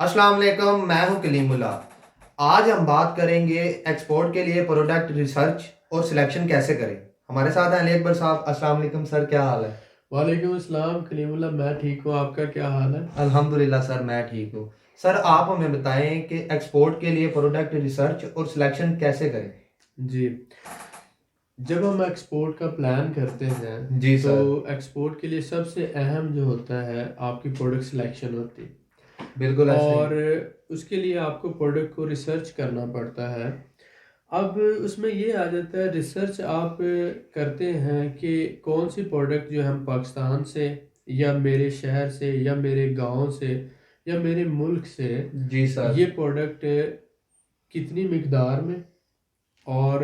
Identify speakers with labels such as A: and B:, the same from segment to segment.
A: अस्सलाम वालेकुम, मैं हूं कलीमुल्ला। आज हम बात करेंगे एक्सपोर्ट के लिए प्रोडक्ट रिसर्च और सिलेक्शन कैसे करें। हमारे साथ हैं अली अकबर साहब। अस्सलाम वालेकुम सर, क्या हाल है?
B: वालेकुम अस्सलाम कलीमुल्लाह। मैं ठीक हूँ, आपका क्या हाल है?
A: अल्हम्दुलिल्लाह सर, मैं ठीक हूँ। सर आप हमें बताएं कि एक्सपोर्ट के लिए प्रोडक्ट रिसर्च और सिलेक्शन कैसे करें।
B: जी। जब हम एक्सपोर्ट का प्लान करते हैं
A: जी
B: तो
A: सर।
B: एक्सपोर्ट के लिए सबसे अहम जो होता है आपकी प्रोडक्ट सिलेक्शन होती है।
A: बिल्कुल ऐसे ही।
B: और उसके लिए आपको प्रोडक्ट को रिसर्च करना पड़ता है। अब उसमें ये आ जाता है, रिसर्च आप करते हैं कि कौन सी प्रोडक्ट जो हम पाकिस्तान से या मेरे शहर से या मेरे गांव से या मेरे मुल्क से
A: जी सर।
B: ये प्रोडक्ट कितनी मिकदार में और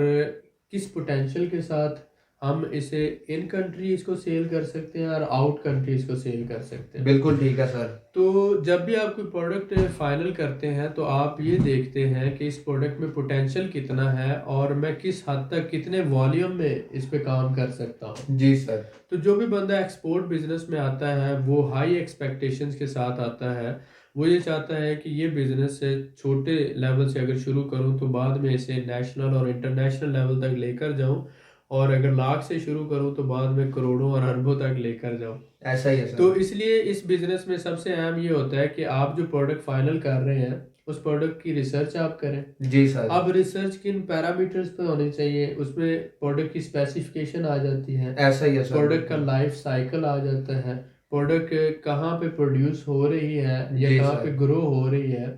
B: किस पोटेंशियल के साथ हम इसे इन कंट्रीज को सेल कर सकते हैं और आउट कंट्रीज को सेल कर सकते हैं।
A: बिल्कुल ठीक है सर।
B: तो जब भी आप कोई प्रोडक्ट फाइनल करते हैं तो आप ये देखते हैं कि इस प्रोडक्ट में पोटेंशियल कितना है और मैं किस हद तक कितने वॉल्यूम में इस पे काम कर सकता हूँ।
A: जी सर।
B: तो जो भी बंदा एक्सपोर्ट बिजनेस में आता है वो हाई एक्सपेक्टेशंस के साथ आता है। वो ये चाहता है कि ये बिजनेस से छोटे लेवल से अगर शुरू करूं तो बाद में इसे नेशनल और इंटरनेशनल लेवल तक लेकर जाऊं, और अगर लाख से शुरू करूं तो बाद में करोड़ों और अरबों तक लेकर जाऊं।
A: ऐसा ही है
B: तो
A: सर।
B: इसलिए इस बिजनेस में सबसे अहम ये होता है कि आप जो प्रोडक्ट फाइनल कर रहे हैं उस प्रोडक्ट की रिसर्च आप करें।
A: जी सर।
B: अब रिसर्च किन पैरामीटर्स पे होनी चाहिए, उसमें प्रोडक्ट की स्पेसिफिकेशन आ जाती है,
A: ऐसा ही है सर,
B: प्रोडक्ट का
A: बिल्कुल।
B: लाइफ साइकिल आ जाता है, प्रोडक्ट कहाँ पे प्रोड्यूस हो रही है या
A: जी
B: कहाँ
A: सर।
B: पे ग्रो हो रही है,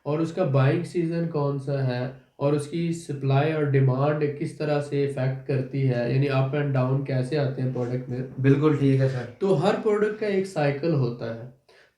B: और उसका बाइंग सीजन कौन सा है, और उसकी सप्लाई और डिमांड किस तरह से इफेक्ट करती है, यानी अप एंड डाउन कैसे आते हैं प्रोडक्ट में।
A: बिल्कुल ठीक है सर।
B: तो हर प्रोडक्ट का एक साइकिल होता है।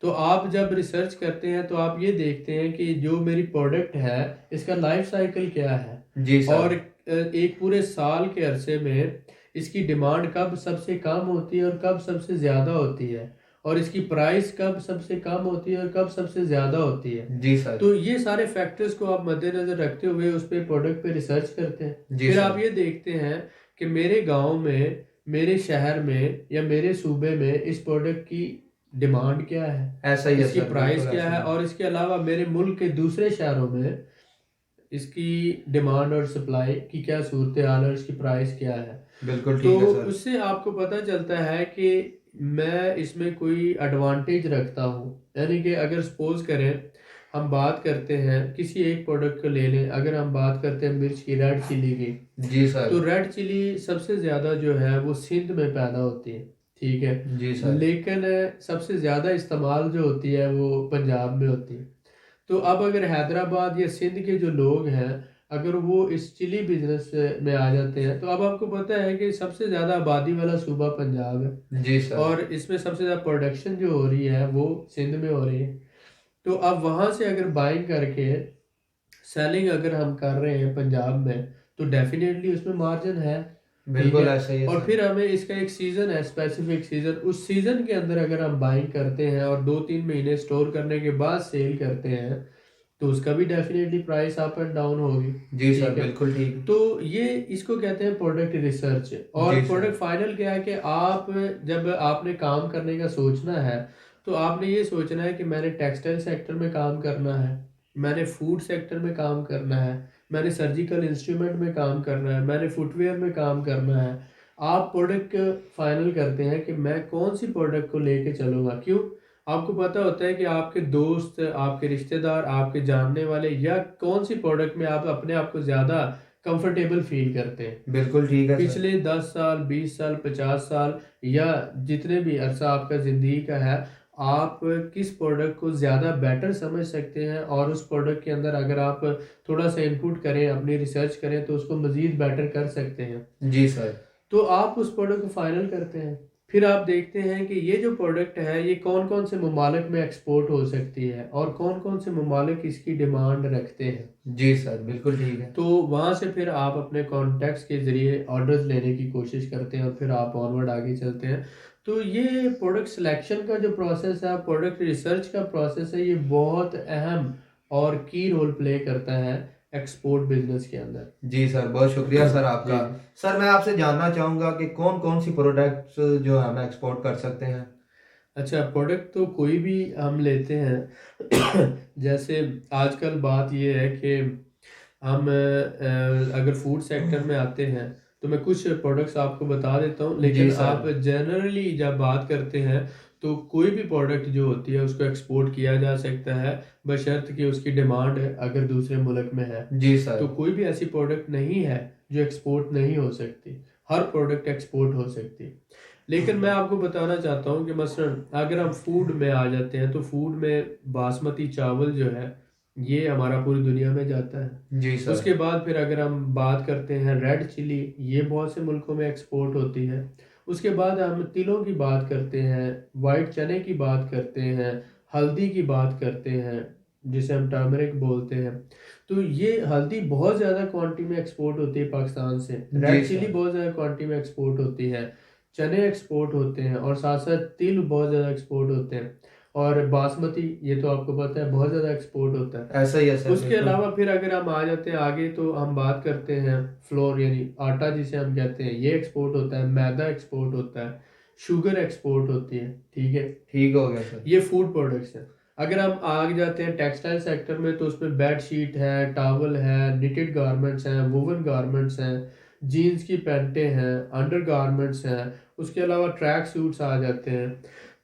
B: तो आप जब रिसर्च करते हैं तो आप ये देखते हैं कि जो मेरी प्रोडक्ट है इसका लाइफ साइकिल क्या है,
A: जी
B: और
A: सर।
B: एक पूरे साल के अरसे में इसकी डिमांड कब सबसे कम होती है और कब सबसे ज़्यादा होती है, और इसकी प्राइस कब सबसे कम होती है और कब सबसे ज़्यादा होती है।
A: जी सर।
B: तो ये सारे फैक्टर्स को आप मद्देनज़र रखते हुए उस पे प्रोडक्ट पे रिसर्च करते हैं।
A: जी
B: फिर
A: सर।
B: आप ये देखते हैं कि मेरे गांव में, मेरे शहर में या मेरे सूबे में इस प्रोडक्ट की डिमांड क्या है,
A: ऐसा ही है
B: इसकी
A: सर,
B: प्राइस
A: बिल्कुल
B: क्या
A: ऐसा ही
B: है,
A: है।
B: और इसके अलावा मेरे मुल्क के दूसरे शहरों में इसकी डिमांड और सप्लाई की क्या सूरत हाल है और इसकी प्राइस क्या है।
A: बिल्कुल
B: तो
A: ठीक है सर।
B: उससे आपको पता चलता है कि मैं इसमें कोई एडवांटेज रखता हूँ। यानी कि अगर सपोज करें, हम बात करते हैं किसी एक प्रोडक्ट को ले लें, अगर हम बात करते हैं मिर्च की, रेड चिली की,
A: जी सर।
B: तो रेड चिली सबसे ज़्यादा जो है वो सिंध में पैदा होती है, ठीक है।
A: जी सर।
B: लेकिन सबसे ज़्यादा इस्तेमाल जो होती है वो पंजाब में होती है। तो अब अगर हैदराबाद या सिंध के जो लोग हैं, अगर वो इस चिली बिजनेस में आ जाते हैं, तो अब आपको पता है कि सबसे ज़्यादा आबादी वाला सूबा पंजाब है,
A: जी सर।
B: और इसमें सबसे ज़्यादा प्रोडक्शन जो हो रही है वो सिंध में हो रही है। तो अब वहाँ से अगर बाइंग करके सेलिंग अगर हम कर रहे हैं पंजाब में, तो डेफिनेटली उसमें मार्जिन है, ठीक
A: बिल्कुल
B: है।
A: ऐसा ही है
B: और
A: सर।
B: फिर हमें इसका एक सीज़न है, स्पेसिफिक सीज़न, उस सीज़न के अंदर अगर हम बाइंग करते हैं और 2-3 महीने स्टोर करने के बाद सेल करते हैं तो उसका भी definitely price up and down होगी,
A: जी सर,
B: ठीक है।
A: बिल्कुल ठीक।
B: तो ये इसको कहते हैं प्रोडक्ट रिसर्च। और
A: जी सर।
B: प्रोडक्ट फाइनल क्या है कि आप जब आपने काम करने का सोचना है तो आपने ये सोचना है कि मैंने टेक्सटाइल सेक्टर में काम करना है, मैंने फूड सेक्टर में काम करना है, मैंने सर्जिकल इंस्ट्रूमेंट में काम करना है, मैंने फुटवेयर में काम करना है। आप प्रोडक्ट फाइनल करते हैं कि मैं कौन सी प्रोडक्ट को लेके चलूँगा। क्यों? आपको पता होता है कि आपके दोस्त, आपके रिश्तेदार, आपके जानने वाले, या कौन सी प्रोडक्ट में आप अपने आप को ज़्यादा कंफर्टेबल फील करते हैं।
A: बिल्कुल ठीक है सर।
B: पिछले 10 साल, 20 साल, 50 साल, या जितने भी अरसा आपका ज़िंदगी का है, आप किस प्रोडक्ट को ज़्यादा बेटर समझ सकते हैं, और उस प्रोडक्ट के अंदर अगर आप थोड़ा सा इनपुट करें, अपनी रिसर्च करें, तो उसको मज़ीद बेटर कर सकते हैं।
A: जी सर।
B: तो आप उस प्रोडक्ट को फाइनल करते हैं। फिर आप देखते हैं कि ये जो प्रोडक्ट है ये कौन कौन से ममालिक में एक्सपोर्ट हो सकती है और कौन कौन से ममालिक इसकी डिमांड रखते हैं।
A: जी सर, बिल्कुल ठीक है।
B: तो वहाँ से फिर आप अपने कॉन्टैक्ट्स के ज़रिए ऑर्डर्स लेने की कोशिश करते हैं और फिर आप ऑनवर्ड आगे चलते हैं। तो ये प्रोडक्ट सिलेक्शन का जो प्रोसेस है, प्रोडक्ट रिसर्च का प्रोसेस है, ये बहुत अहम और की रोल प्ले करता है एक्सपोर्ट बिजनेस के अंदर।
A: जी सर, बहुत शुक्रिया सर आपका।
B: जी जी।
A: सर मैं आपसे जानना चाहूँगा कि कौन कौन सी प्रोडक्ट्स जो है हम एक्सपोर्ट कर सकते हैं।
B: अच्छा, प्रोडक्ट तो कोई भी हम लेते हैं जैसे आजकल बात ये है कि हम अगर फूड सेक्टर में आते हैं तो मैं कुछ प्रोडक्ट्स आपको बता देता हूँ,
A: जी
B: लेकिन
A: सर।
B: आप जनरली जब बात करते हैं तो कोई भी प्रोडक्ट जो होती है उसको एक्सपोर्ट किया जा सकता है, बशर्त कि उसकी डिमांड अगर दूसरे मुल्क में है।
A: जी सर।
B: तो कोई भी ऐसी प्रोडक्ट नहीं है जो एक्सपोर्ट नहीं हो सकती, हर प्रोडक्ट एक्सपोर्ट हो सकती। लेकिन मैं आपको बताना चाहता हूँ कि मसलन अगर हम फूड में आ जाते हैं तो फूड में बासमती चावल जो है ये हमारा पूरी दुनिया में जाता है।
A: जी सर।
B: उसके बाद फिर अगर हम बात करते हैं रेड चिली, ये बहुत से मुल्कों में एक्सपोर्ट होती है। उसके बाद हम तिलों की बात करते हैं, वाइट चने की बात करते हैं, हल्दी की बात करते हैं जिसे हम टर्मरिक बोलते हैं। तो ये हल्दी बहुत ज़्यादा क्वांटिटी में एक्सपोर्ट होती है पाकिस्तान से,
A: जी
B: रेड चिली
A: सर।
B: बहुत ज़्यादा क्वांटिटी में एक्सपोर्ट होती है, चने एक्सपोर्ट होते हैं और साथ साथ तिल बहुत ज़्यादा एक्सपोर्ट होते हैं। और बासमती, ये तो आपको पता है, बहुत ज़्यादा एक्सपोर्ट होता है।
A: ऐसा ही है सर,
B: उसके
A: बिल्कुल।
B: अलावा फिर अगर हम आ जाते हैं आगे तो हम बात करते हैं फ्लोर यानी आटा जिसे हम कहते हैं, ये एक्सपोर्ट होता है, मैदा एक्सपोर्ट होता है, शुगर एक्सपोर्ट होती है। ठीक है,
A: ठीक हो गया सर।
B: ये फूड प्रोडक्ट्स हैं। अगर हम आगे जाते हैं टेक्सटाइल सेक्टर में तो उसमें बेड शीट है, टावल है, निटेड गारमेंट्स हैं, वुवन गारमेंट्स हैं, जीन्स की पैंटें हैं, अंडर गारमेंट्स हैं। उसके अलावा ट्रैक सूट्स आ जाते हैं।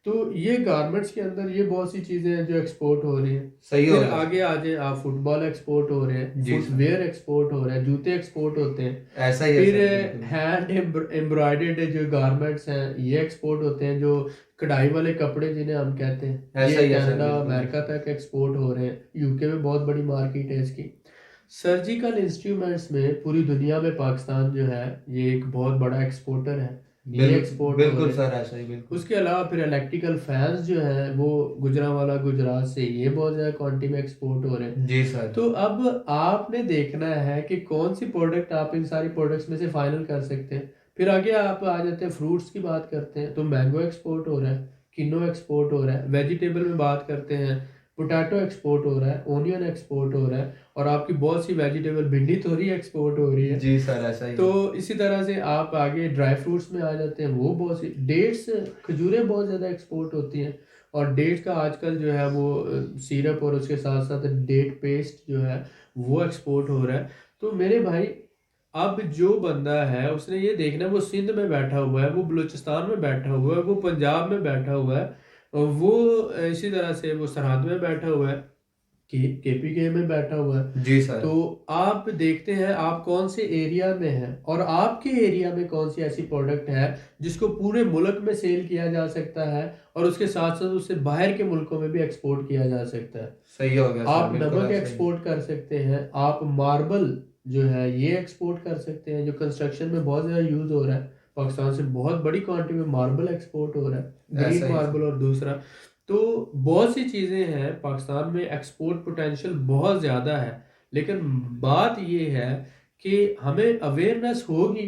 B: तो ये गारमेंट्स के अंदर ये बहुत सी चीज़ें हैं जो एक्सपोर्ट हो रही हैं।
A: सही हो
B: फिर
A: गया
B: आगे
A: सर।
B: आ जाए आप, फुटबॉल एक्सपोर्ट हो रहे हैं,
A: जी सर।
B: फुटवेयर एक्सपोर्ट हो रहे हैं, जूते एक्सपोर्ट होते हैं।
A: ऐसा ही है
B: फिर
A: सर, बिल्कुल।
B: हैंड एम्ब्रॉयडर्ड जो गारमेंट्स हैं ये एक्सपोर्ट होते हैं, जो कढ़ाई वाले कपड़े जिन्हें हम कहते हैं,
A: ऐसा
B: ये
A: ही है सर,
B: कनाडा
A: बिल्कुल
B: अमेरिका
A: ऐसा।
B: तक एक्सपोर्ट हो रहे हैं। यूके में बहुत बड़ी मार्केट है इसकी। सर्जिकल इंस्ट्रूमेंट्स में पूरी दुनिया में पाकिस्तान जो है ये एक बहुत बड़ा एक्सपोर्टर है, ये एक्सपोर्ट हो
A: बिल्कुल
B: रहे हैं।
A: सर, ऐसा ही, बिल्कुल।
B: उसके अलावा फिर इलेक्ट्रिकल फैंस जो हैं वो गुजरांवाला गुजरात से ये बहुत ज़्यादा क्वांटिटी में एक्सपोर्ट हो रहे हैं।
A: जी सर।
B: तो अब आपने देखना है कि कौन सी प्रोडक्ट आप इन सारी प्रोडक्ट्स में से फाइनल कर सकते हैं। फिर आगे आप आ जाते हैं, फ्रूट्स की बात करते हैं तो मैंगो एक्सपोर्ट हो रहा है, किनो एक्सपोर्ट हो रहा है। वेजिटेबल में बात करते हैं, पोटैटो एक्सपोर्ट हो रहा है, ओनियन एक्सपोर्ट हो रहा है, और आपकी बहुत सी वेजिटेबल, भिंडी तोरी एक्सपोर्ट हो रही है।
A: जी सर, ऐसा ही
B: तो
A: है।
B: इसी तरह से आप आगे ड्राई फ्रूट्स में आ जाते हैं, वो बहुत सी डेट्स, खजूरें बहुत ज़्यादा एक्सपोर्ट होती हैं। और डेट्स का आजकल जो है वो सिरप और उसके साथ साथ डेट पेस्ट जो है वो एक्सपोर्ट हो रहा है। तो मेरे भाई, अब जो बंदा है उसने ये देखना है, वो सिंध में बैठा हुआ है, वो बलूचिस्तान में बैठा हुआ है, वो पंजाब में बैठा हुआ है, और वो इसी तरह से वो सरहद में बैठा हुआ है, केपीके में बैठा हुआ है।
A: जी सर।
B: तो आप देखते हैं आप कौन से एरिया में हैं और आपके एरिया में कौन सी ऐसी प्रोडक्ट है जिसको पूरे मुल्क में सेल किया जा सकता है, और उसके साथ साथ उससे बाहर के मुल्कों में भी एक्सपोर्ट किया जा सकता है।
A: सही हो गया सर,
B: आप
A: बिल्कुल
B: नमक
A: ऐसा ही।
B: एक्सपोर्ट कर सकते हैं, आप मार्बल जो है ये एक्सपोर्ट कर सकते हैं, जो कंस्ट्रक्शन में बहुत ज़्यादा यूज़ हो रहा है। पाकिस्तान से बहुत बड़ी क्वांटिटी में मार्बल एक्सपोर्ट हो रहा है,
A: ऐसा
B: ग्रीन
A: ही
B: मार्बल
A: सर।
B: और दूसरा। तो बहुत सी चीज़ें हैं, पाकिस्तान में एक्सपोर्ट पोटेंशियल बहुत ज़्यादा है। लेकिन बात ये है कि हमें अवेयरनेस होगी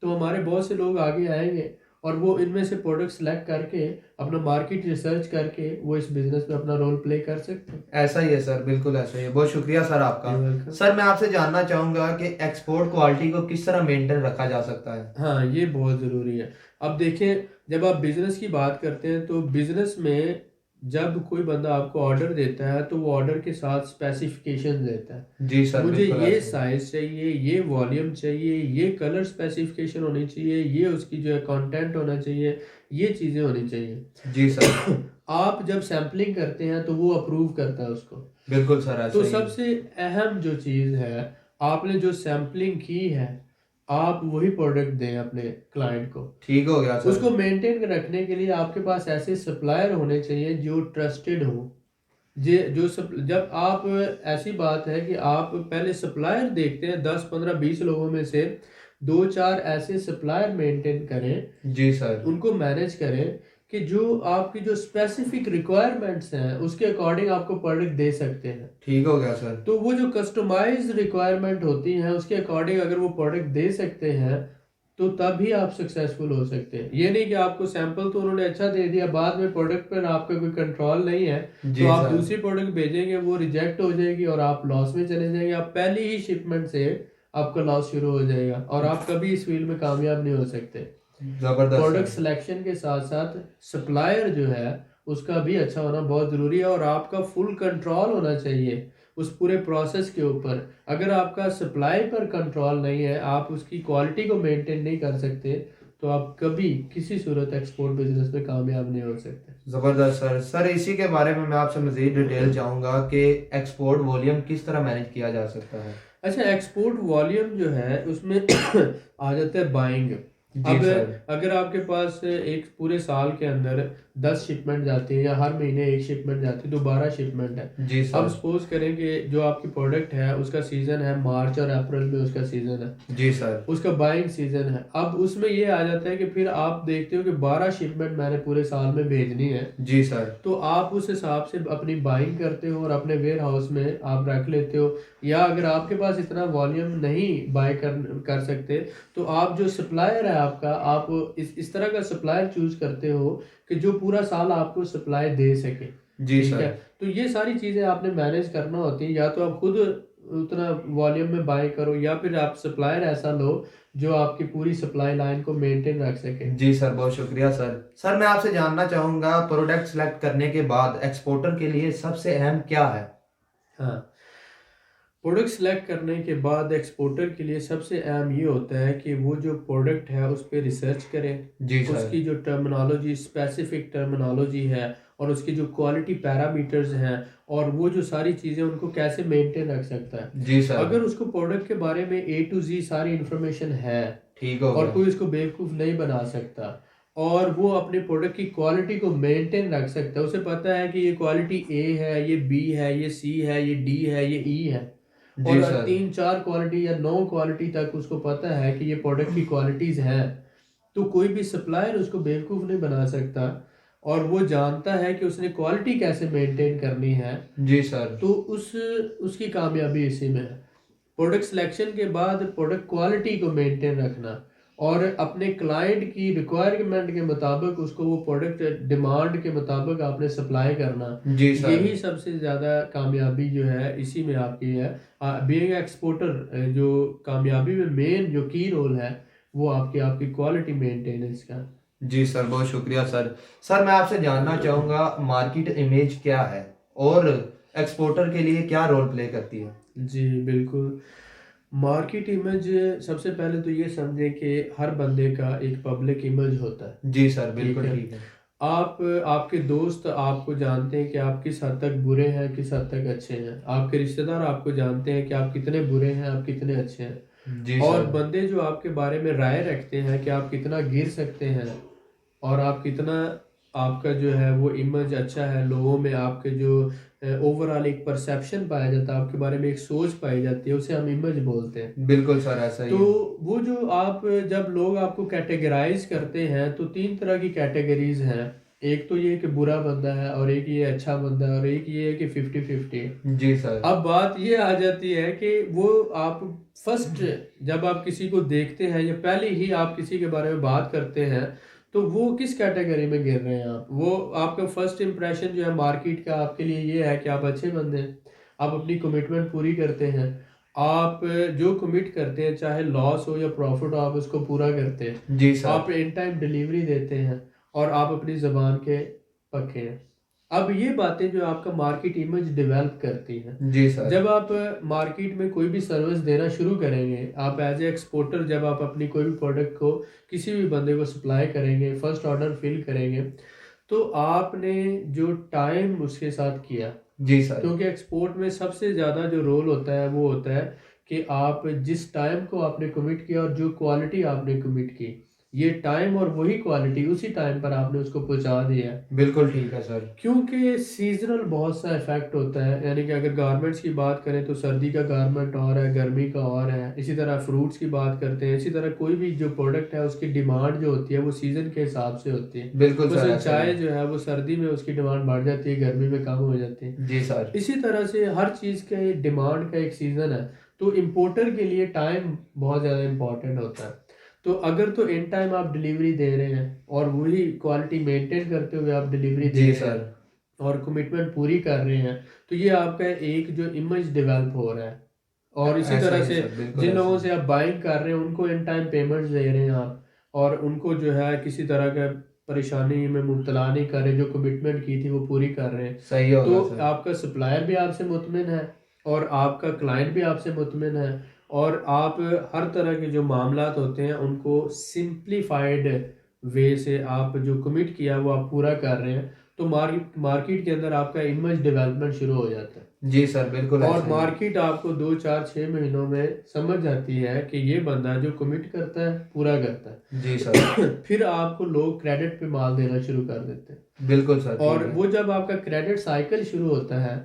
B: तो हमारे बहुत से लोग आगे आएंगे और वो इनमें से प्रोडक्ट सेलेक्ट करके अपना मार्केट रिसर्च करके वो इस बिजनेस में अपना रोल प्ले कर सकते हैं।
A: ऐसा ही है सर, बिल्कुल ऐसा ही है। बहुत शुक्रिया सर आपका।
B: You're welcome।
A: सर मैं आपसे जानना चाहूंगा कि एक्सपोर्ट क्वालिटी को किस तरह मेंटेन रखा जा सकता है।
B: हाँ, ये बहुत ज़रूरी है। अब देखें, जब आप बिज़नेस की बात करते हैं तो बिज़नेस में जब कोई बंदा आपको ऑर्डर देता है तो वो ऑर्डर के साथ स्पेसिफिकेशन देता है।
A: जी सर,
B: मुझे
A: बिल्कुल
B: ये
A: ऐसा ही।
B: साइज़ चाहिए, ये वॉल्यूम चाहिए, ये कलर स्पेसिफिकेशन होनी चाहिए, ये उसकी जो है कंटेंट होना चाहिए, ये चीज़ें होनी चाहिए।
A: जी सर।
B: आप जब सैम्पलिंग करते हैं तो वो अप्रूव करता है उसको।
A: बिल्कुल सर,
B: तो
A: ऐसा ही है।
B: सबसे अहम जो चीज़ है, आपने जो सैम्पलिंग की है आप वही प्रोडक्ट दें अपने क्लाइंट को।
A: ठीक हो गया सर।
B: उसको मेंटेन रखने के लिए आपके पास ऐसे सप्लायर होने चाहिए जो ट्रस्टेड हो। जब आप, ऐसी बात है कि आप पहले सप्लायर देखते हैं, 10 15 20 लोगों में से 2 4 ऐसे सप्लायर मेंटेन करें,
A: जी सर।
B: उनको मैनेज करें कि जो आपकी जो स्पेसिफिक रिक्वायरमेंट्स हैं उसके अकॉर्डिंग आपको प्रोडक्ट दे सकते हैं।
A: ठीक हो गया सर।
B: तो वो जो कस्टमाइज रिक्वायरमेंट होती हैं उसके अकॉर्डिंग अगर वो प्रोडक्ट दे सकते हैं तो तभी आप सक्सेसफुल हो सकते हैं। ये नहीं कि आपको सैंपल तो उन्होंने अच्छा दे दिया, बाद में प्रोडक्ट पर आपका कोई कंट्रोल नहीं है तो
A: जी
B: आप
A: सर।
B: दूसरी प्रोडक्ट भेजेंगे, वो रिजेक्ट हो जाएगी और आप लॉस में चले जाएंगे। आप पहली ही शिपमेंट से आपका लॉस शुरू हो जाएगा और आप कभी इस फील्ड में कामयाब नहीं हो सकते।
A: जबरदस्त
B: प्रोडक्ट
A: सर।
B: सिलेक्शन के साथ साथ सप्लायर जो है उसका भी अच्छा होना बहुत ज़रूरी है, और आपका फुल कंट्रोल होना चाहिए उस पूरे प्रोसेस के ऊपर। अगर आपका सप्लाई पर कंट्रोल नहीं है, आप उसकी क्वालिटी को मेंटेन नहीं कर सकते, तो आप कभी किसी सूरत एक्सपोर्ट बिजनेस में कामयाब नहीं हो सकते।
A: ज़बरदस्त सर। सर इसी के बारे में मैं आपसे मज़ीद डिटेल चाहूँगा कि एक्सपोर्ट वॉल्यूम किस तरह मैनेज किया जा सकता है।
B: अच्छा, एक्सपोर्ट वॉल्यूम जो है उसमें आ जाता है बाइंग।
A: जी
B: अब
A: सर।
B: अगर आपके पास एक पूरे साल के अंदर 10 शिपमेंट जाती है, या हर महीने एक शिपमेंट जाती है, तो 12 शिपमेंट है।
A: जी
B: अब
A: सर।
B: सपोज करें कि जो आपकी प्रोडक्ट है उसका सीज़न है मार्च और अप्रैल में, उसका सीज़न है,
A: जी सर।
B: उसका बाइंग सीजन है। अब उसमें ये आ जाता है कि फिर आप देखते हो कि 12 शिपमेंट मैंने पूरे साल में भेजनी है,
A: जी सर।
B: तो आप उस हिसाब से अपनी बाइंग करते हो और अपने वेयर हाउस में आप रख लेते हो। या अगर आपके पास इतना वॉल्यूम नहीं बाय कर सकते, तो आप जो सप्लायर है आपका, आप इस तरह का सप्लायर चूज करते हो कि जो पूरा साल आपको सप्लाई दे सके।
A: जी
B: ठीक है,
A: सर।
B: तो ये सारी चीज़ें आपने मैनेज करना होती है। या तो आप खुद उतना वॉल्यूम में बाय करो, या फिर आप सप्लायर ऐसा लो जो आपकी पूरी सप्लाई लाइन को मेंटेन रख सके।
A: जी सर, बहुत शुक्रिया सर। सर मैं आपसे जानना चाहूँगा प्रोडक्ट सेलेक्ट करने के बाद एक्सपोर्टर के लिए सबसे अहम क्या है।
B: हाँ, प्रोडक्ट सेलेक्ट करने के बाद एक्सपोर्टर के लिए सबसे अहम ये होता है कि वो जो प्रोडक्ट है उस पर रिसर्च करें,
A: जी सर।
B: उसकी जो टर्मिनोलॉजी, स्पेसिफिक टर्मिनोलॉजी है, और उसकी जो क्वालिटी पैरामीटर्स हैं, और वो जो सारी चीज़ें उनको कैसे मेंटेन रख सकता है।
A: जी सर।
B: अगर उसको प्रोडक्ट के बारे में ए टू जी सारी इंफॉर्मेशन है,
A: ठीक हो
B: और
A: गया।
B: कोई उसको बेवकूफ़ नहीं बना सकता, और वो अपने प्रोडक्ट की क्वालिटी को मेंटेन रख सकता है, उसे पता है कि ये क्वालिटी ए है, ये बी है, ये सी है, ये डी है, ये ई है,
A: जी
B: और
A: सर।
B: 3-4 क्वालिटी या 9 क्वालिटी तक उसको पता है कि ये प्रोडक्ट की क्वालिटीज़ हैं, तो कोई भी सप्लायर उसको बेवकूफ़ नहीं बना सकता, और वो जानता है कि उसने क्वालिटी कैसे मेंटेन करनी है।
A: जी सर।
B: तो उसकी कामयाबी इसी में है। प्रोडक्ट सिलेक्शन के बाद प्रोडक्ट क्वालिटी को मेंटेन रखना, और अपने क्लाइंट की रिक्वायरमेंट के मुताबिक उसको वो प्रोडक्ट डिमांड के मुताबिक आपने सप्लाई करना।
A: जी सर।
B: यही सबसे ज़्यादा कामयाबी जो है इसी में आपकी है। बीइंग एक्सपोर्टर जो कामयाबी में मेन जो की रोल है, वो आपकी आपकी क्वालिटी मेंटेनेंस का।
A: जी सर, बहुत शुक्रिया सर। सर मैं आपसे जानना चाहूँगा मार्केट इमेज क्या है और एक्सपोर्टर के लिए क्या रोल प्ले करती है।
B: जी बिल्कुल। मार्केट इमेज, सबसे पहले तो ये समझें कि हर बंदे का एक पब्लिक इमेज होता है।
A: जी सर,
B: ठीक
A: बिल्कुल
B: है,
A: ठीक है।
B: आप आपके दोस्त आपको जानते हैं कि आप किस हद तक बुरे हैं, किस हद तक अच्छे हैं। आपके रिश्तेदार आपको जानते हैं कि आप कितने बुरे हैं, आप कितने अच्छे हैं।
A: जी
B: और
A: सर।
B: बंदे जो आपके बारे में राय रखते हैं कि आप कितना गिर सकते हैं, और आप कितना, आपका जो है वो इमेज अच्छा है लोगों में, आपके जो ओवरऑल एक परसेप्शन पाया जाता है आपके बारे में, एक सोच पाई जाती है, उसे हम इमेज बोलते हैं।
A: बिल्कुल सर, ऐसा ही
B: तो
A: है।
B: वो जो आप, जब लोग आपको कैटेगराइज करते हैं, तो 3 तरह की कैटेगरीज हैं। एक तो ये कि बुरा बंदा है, और एक ये अच्छा बंदा है, और एक ये है कि 50-50 है।
A: जी सर।
B: अब बात ये आ जाती है कि वो आप फर्स्ट, जब आप किसी को देखते हैं या पहले ही आप किसी के बारे में बात करते हैं, तो वो किस कैटेगरी में गिर रहे हैं आप, वो आपका फर्स्ट इंप्रेशन जो है मार्केट का आपके लिए ये है कि आप अच्छे बंदे हैं, आप अपनी कमिटमेंट पूरी करते हैं, आप जो कमिट करते हैं चाहे लॉस हो या प्रॉफिट हो, आप उसको पूरा करते हैं,
A: जी सर।
B: आप इन टाइम डिलीवरी देते हैं, और आप अपनी ज़बान के पक्के हैं। अब ये बातें जो आपका मार्केट इमेज डेवलप करती हैं।
A: जी सर।
B: जब आप मार्केट में कोई भी सर्विस देना शुरू करेंगे, आप एज ए एक्सपोर्टर जब आप अपनी कोई भी प्रोडक्ट को किसी भी बंदे को सप्लाई करेंगे, फर्स्ट ऑर्डर फिल करेंगे, तो आपने जो टाइम उसके साथ किया,
A: जी सर।
B: क्योंकि एक्सपोर्ट में सबसे ज़्यादा जो रोल होता है वो होता है कि आप जिस टाइम को आपने कमिट किया और जो क्वालिटी आपने कमिट की, ये टाइम और वही क्वालिटी उसी टाइम पर आपने उसको पहुंचा दिया है।
A: बिल्कुल ठीक है सर।
B: क्योंकि सीजनल बहुत सा इफेक्ट होता है, यानी कि अगर गारमेंट्स की बात करें तो सर्दी का गारमेंट और है, गर्मी का और है, इसी तरह फ्रूट्स की बात करते हैं, इसी तरह कोई भी जो प्रोडक्ट है उसकी डिमांड जो होती है वो सीज़न के हिसाब से होती है।
A: बिल्कुल सर,
B: मसलन
A: ऐसा ही
B: चाय
A: है।
B: जो है वो सर्दी में उसकी डिमांड बढ़ जाती है, गर्मी में कम हो जाती है।
A: जी सर।
B: इसी तरह से हर चीज़ के डिमांड का एक सीज़न है, तो इम्पोर्टर के लिए टाइम बहुत ज़्यादा इम्पोर्टेंट होता है। तो अगर तो इन टाइम आप डिलीवरी दे रहे हैं, और वही क्वालिटी मेंटेन करते हुए आप डिलीवरी दे
A: जी
B: रहे
A: सर।
B: हैं, और कमिटमेंट पूरी कर रहे हैं, तो ये आपका एक जो इमेज डेवलप हो रहा है। और इसी
A: ऐसा
B: तरह
A: ही है
B: से
A: सर, बिल्कुल
B: जिन
A: ऐसा
B: लोगों
A: ही
B: से
A: है।
B: आप बाइंग कर रहे हैं उनको इन टाइम पेमेंट्स दे रहे हैं आप, और उनको जो है किसी तरह का परेशानी में मुब्तला नहीं कर रहे, जो कमिटमेंट की थी वो पूरी कर रहे हैं।
A: सही हो गया
B: तो
A: सर।
B: आपका सप्लायर भी आपसे मुतमिन है और आपका क्लाइंट भी आपसे मुतमिन है, और आप हर तरह के जो मामलात होते हैं उनको सिंप्लीफाइड वे से आप जो कमिट किया वो आप पूरा कर रहे हैं, तो मार्केट के अंदर आपका इमेज डेवलपमेंट शुरू हो जाता है।
A: जी सर, बिल्कुल
B: और
A: ऐसा ही है।
B: मार्केट आपको 2 4 6 महीनों में समझ जाती है कि ये बंदा जो कमिट करता है पूरा करता
A: जी सर,
B: है। फिर आपको लोग क्रेडिट पे माल देना शुरू कर देते हैं,
A: बिल्कुल सर, ठीक
B: और
A: है।
B: वो जब आपका क्रेडिट साइकिल शुरू होता है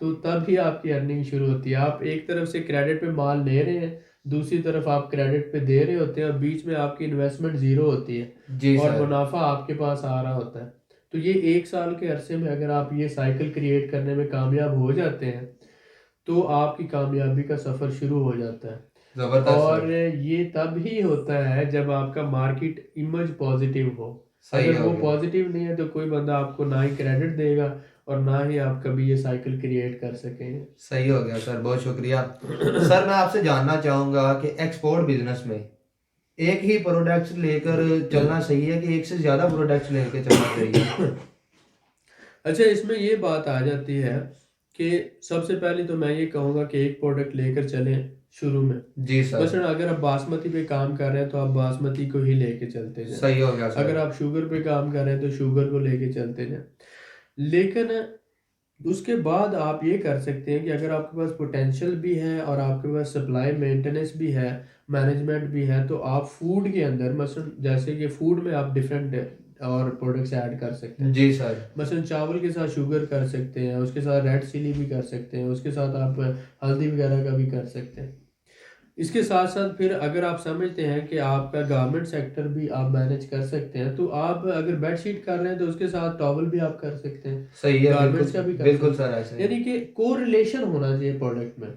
B: तो तब ही आपकी अर्निंग शुरू होती है। आप एक तरफ से क्रेडिट पे माल ले रहे हैं, दूसरी तरफ आप क्रेडिट पे दे रहे होते हैं, और बीच में आपकी इन्वेस्टमेंट ज़ीरो होती है
A: जी
B: और
A: सर,
B: मुनाफा आपके पास आ रहा होता है। तो ये 1 साल के अरसे में अगर आप ये साइकिल क्रिएट करने में कामयाब हो जाते हैं तो आपकी कामयाबी का सफ़र शुरू हो जाता है।
A: जबरदस्त
B: और
A: सर।
B: ये तब ही होता है जब आपका मार्केट इमेज पॉजिटिव हो।
A: सही
B: अगर
A: हो
B: वो
A: गया।
B: पॉजिटिव नहीं है तो कोई बंदा आपको ना ही क्रेडिट देगा और ना ही आप कभी ये साइकिल क्रिएट कर सकेंगे।
A: सही हो गया सर, बहुत शुक्रिया। सर मैं आपसे जानना चाहूँगा कि एक्सपोर्ट बिजनेस में एक ही प्रोडक्ट्स लेकर चलना सही है कि एक से ज़्यादा प्रोडक्ट्स लेकर चलना चाहिए?
B: अच्छा, इसमें ये बात आ जाती है कि सबसे पहले तो मैं ये कहूँगा कि एक प्रोडक्ट लेकर चलें शुरू में।
A: जी सर।
B: मसलन अगर आप बासमती पे काम कर रहे हैं तो आप बासमती को ही लेके चलते जाएं।
A: सही हो गया
B: अगर
A: सर।
B: आप शुगर पे काम कर रहे हैं तो शुगर को लेके चलते जाएं। लेकिन उसके बाद आप ये कर सकते हैं कि अगर आपके पास पोटेंशियल भी है और आपके पास सप्लाई मेंटेनेंस भी है, मैनेजमेंट भी है, तो आप फूड के अंदर मसलन जैसे कि फूड में आप डिफरेंट और प्रोडक्ट्स ऐड कर सकते हैं।
A: जी सर।
B: मसलन चावल के साथ शुगर कर सकते हैं, उसके साथ रेड चिली भी कर सकते हैं, उसके साथ आप हल्दी वगैरह का भी कर सकते हैं। इसके साथ साथ फिर अगर आप समझते हैं कि आपका गारमेंट सेक्टर भी आप मैनेज कर सकते हैं, तो आप अगर बेडशीट कर रहे हैं तो उसके साथ टॉवल भी आप कर सकते हैं,
A: सही है,
B: गारमेंट्स का
A: बिल्कुल
B: भी कर
A: बिल्कुल
B: सकते
A: सर,
B: हैं।
A: ऐसे ही।
B: यानी कि कोरिलेशन होना चाहिए प्रोडक्ट में,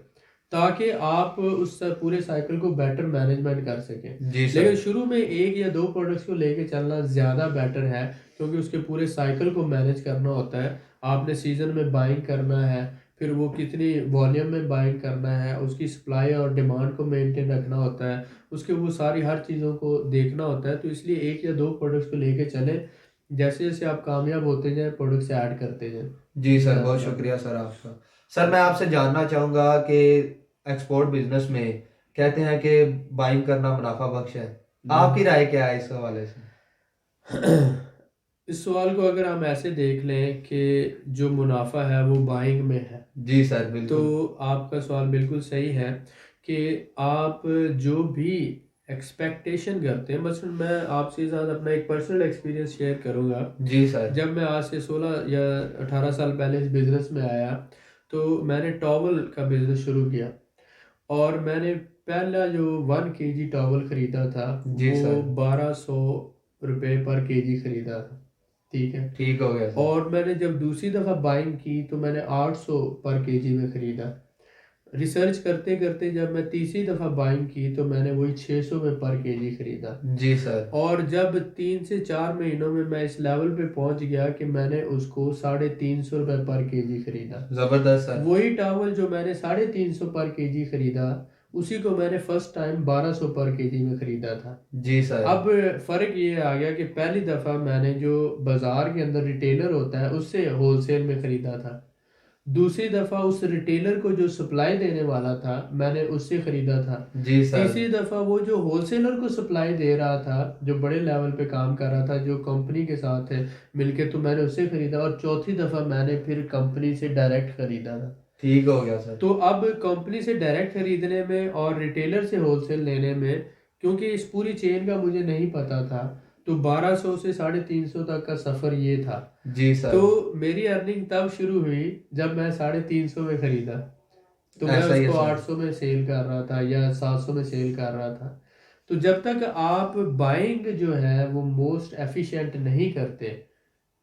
B: ताकि आप उस पूरे साइकिल को बेटर मैनेजमेंट कर सकें।
A: जी
B: लेकिन
A: सर।
B: शुरू में 1 या 2 प्रोडक्ट्स को लेके चलना ज़्यादा बेटर है, क्योंकि उसके पूरे साइकिल को मैनेज करना होता है। आपने सीज़न में बाइंग करना है, फिर वो कितनी वॉल्यूम में बाइंग करना है, उसकी सप्लाई और डिमांड को मेंटेन रखना होता है, उसके वो सारी हर चीज़ों को देखना होता है। तो इसलिए 1 या 2 प्रोडक्ट्स को लेके चलें, जैसे जैसे आप कामयाब होते जाएं प्रोडक्ट्स ऐड करते जाएं।
A: जी सर,
B: ज़्यादा
A: बहुत
B: बेहतर।
A: शुक्रिया सर आपका। सर मैं आपसे जानना चाहूँगा कि एक्सपोर्ट बिजनेस में कहते हैं कि बाइंग करना मुनाफा बख्श है, आपकी राय क्या है इस हवाले से?
B: इस सवाल को अगर हम ऐसे देख लें कि जो मुनाफा है वो बाइंग में है,
A: जी सर,
B: तो
A: बिल्कुल।
B: आपका सवाल बिल्कुल सही है कि आप जो भी एक्सपेक्टेशन करते हैं। मसलन मैं आपके साथ अपना एक पर्सनल एक्सपीरियंस शेयर करूंगा।
A: जी सर।
B: जब मैं आज से 16 या 18 साल पहले इस बिज़नेस में आया, तो मैंने टॉवल का बिज़नेस शुरू किया, और मैंने पहला जो 1 kg टॉवल ख़रीदा था
A: जी
B: वो
A: सर।
B: 1200 रुपये पर केजी ख़रीदा था। ठीक है।
A: ठीक हो गया सर।
B: और मैंने जब दूसरी दफ़ा बाइंग की तो मैंने 800 पर केजी में ख़रीदा। रिसर्च करते करते जब मैं तीसरी दफ़ा बाइंग की तो मैंने वही 600 में पर केजी ख़रीदा।
A: जी सर।
B: और जब 3 से 4 महीनों में मैं इस लेवल पे पहुंच गया कि मैंने उसको 350 रुपये पर केजी ख़रीदा।
A: जबरदस्त सर।
B: वही टावल जो मैंने 350 पर केजी ख़रीदा, उसी को मैंने फर्स्ट टाइम 1200 पर केजी में ख़रीदा था।
A: जी सर।
B: अब फ़र्क ये आ गया कि पहली दफ़ा मैंने जो बाज़ार के अंदर रिटेलर होता है उससे होलसेल में ख़रीदा था, दूसरी दफ़ा उस रिटेलर को जो सप्लाई देने वाला था मैंने उससे ख़रीदा था,
A: जी सर।
B: तीसरी दफ़ा वो जो होलसेलर को सप्लाई दे रहा था, जो बड़े लेवल पे काम कर रहा था, जो कंपनी के साथ है मिलके, तो मैंने उससे ख़रीदा, और चौथी दफ़ा मैंने फिर कंपनी से डायरेक्ट ख़रीदा था।
A: ठीक हो गया सर।
B: तो अब कंपनी से डायरेक्ट खरीदने में और रिटेलर से होलसेल लेने में, क्योंकि इस पूरी चेन का मुझे नहीं पता था, तो 1200 से 350 तक का सफ़र ये था।
A: जी सर।
B: तो मेरी अर्निंग तब शुरू हुई जब मैं 350 में ख़रीदा, तो मैं
A: ऐसा ही है
B: उसको
A: सर।
B: 800 में सेल कर रहा था या 700 में सेल कर रहा था। तो जब तक आप बाइंग जो है वो मोस्ट एफिशिएंट नहीं करते,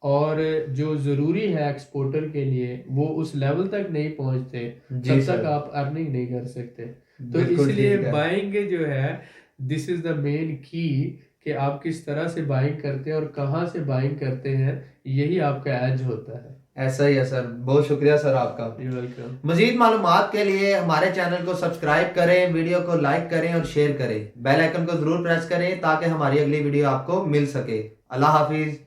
B: और जो ज़रूरी है एक्सपोर्टर के लिए वो उस लेवल तक नहीं पहुंचते,
A: जी
B: तब तक
A: सर,
B: आप अर्निंग नहीं कर सकते। तो
A: बिल्कुल
B: इसलिए
A: ठीक है।
B: बाइंग जो है, दिस इज़ द मेन की, कि आप किस तरह से बाइंग करते हैं और कहाँ से बाइंग करते हैं, यही आपका एज होता है।
A: ऐसा ही है सर, बहुत शुक्रिया सर आपका।
B: You welcome.
A: मजीद मालूमात के लिए हमारे चैनल को सब्सक्राइब करें, वीडियो को लाइक करें और शेयर करें, बेल आइकन को जरूर प्रेस करें ताकि हमारी अगली वीडियो आपको मिल सके। अल्लाह हाफिज।